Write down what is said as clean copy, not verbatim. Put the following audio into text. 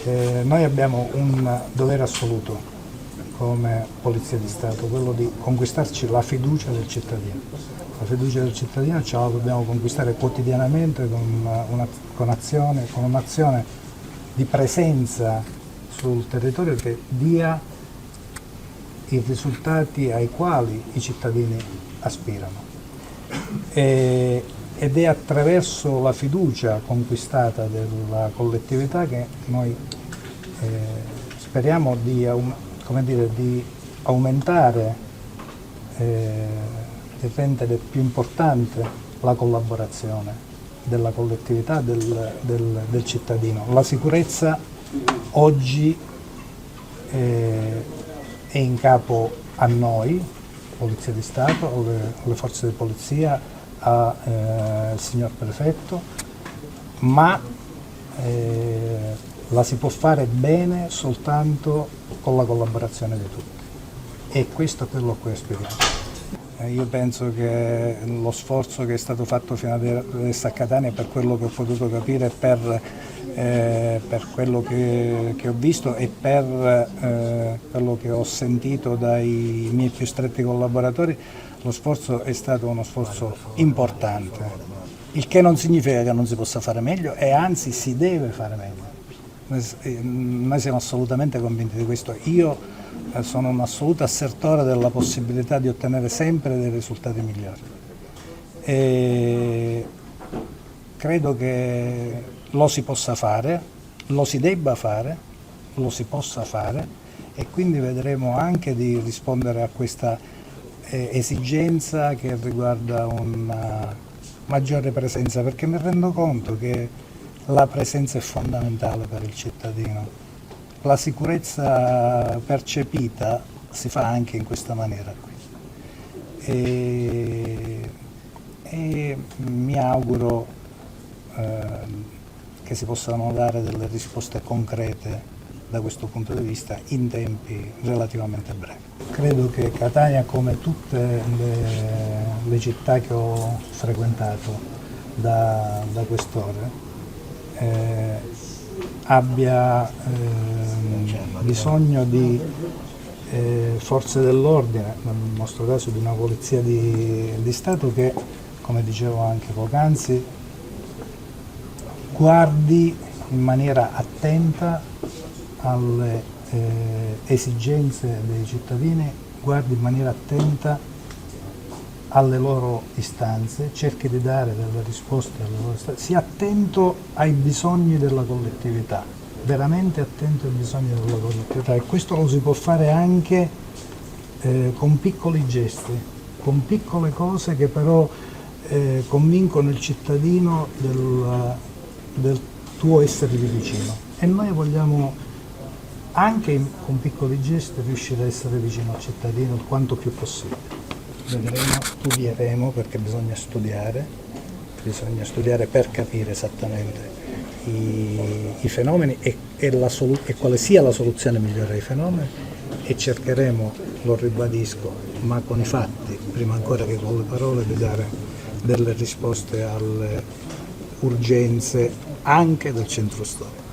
Noi abbiamo un dovere assoluto come Polizia di Stato, quello di conquistarci la fiducia del cittadino. La fiducia del cittadino ce la dobbiamo conquistare quotidianamente con un'azione di presenza sul territorio che dia i risultati ai quali i cittadini aspirano. Ed è attraverso la fiducia conquistata della collettività che noi speriamo di aumentare e rendere più importante la collaborazione della collettività, del cittadino. La sicurezza oggi è in capo a noi, Polizia di Stato, alle forze di polizia, al signor prefetto, ma la si può fare bene soltanto con la collaborazione di tutti, e questo è quello a cui aspiriamo. Io penso che lo sforzo che è stato fatto fino adesso a Catania, per quello che ho potuto capire, per quello che ho visto e per quello che ho sentito dai miei più stretti collaboratori, lo sforzo è stato uno sforzo importante, il che non significa che non si possa fare meglio, e anzi si deve fare meglio. Noi siamo assolutamente convinti di questo. Io sono un assoluto assertore della possibilità di ottenere sempre dei risultati migliori. E credo che lo si possa fare, lo si debba fare, lo si possa fare, e quindi vedremo anche di rispondere a questa esigenza che riguarda una maggiore presenza, perché mi rendo conto che la presenza è fondamentale per il cittadino. La sicurezza percepita si fa anche in questa maniera qui. E mi auguro che si possano dare delle risposte concrete da questo punto di vista in tempi relativamente brevi. Credo che Catania, come tutte le città che ho frequentato da quest'ora, abbia bisogno di forze dell'ordine, nel nostro caso di una polizia di Stato che, come dicevo anche poc'anzi, guardi in maniera attenta alle esigenze dei cittadini, guardi in maniera attenta alle loro istanze, cerchi di dare delle risposte alle loro istanze, sia attento ai bisogni della collettività, veramente attento ai bisogni della collettività, e questo lo si può fare anche con piccoli gesti, con piccole cose che però convincono il cittadino del tuo essergli vicino, e noi vogliamo anche con piccoli gesti riuscire a essere vicino al cittadino il quanto più possibile. Vedremo, studieremo, perché bisogna studiare per capire esattamente i fenomeni e quale sia la soluzione migliore ai fenomeni, e cercheremo, lo ribadisco, ma con i fatti, prima ancora che con le parole, di dare delle risposte alle urgenze anche del centro storico.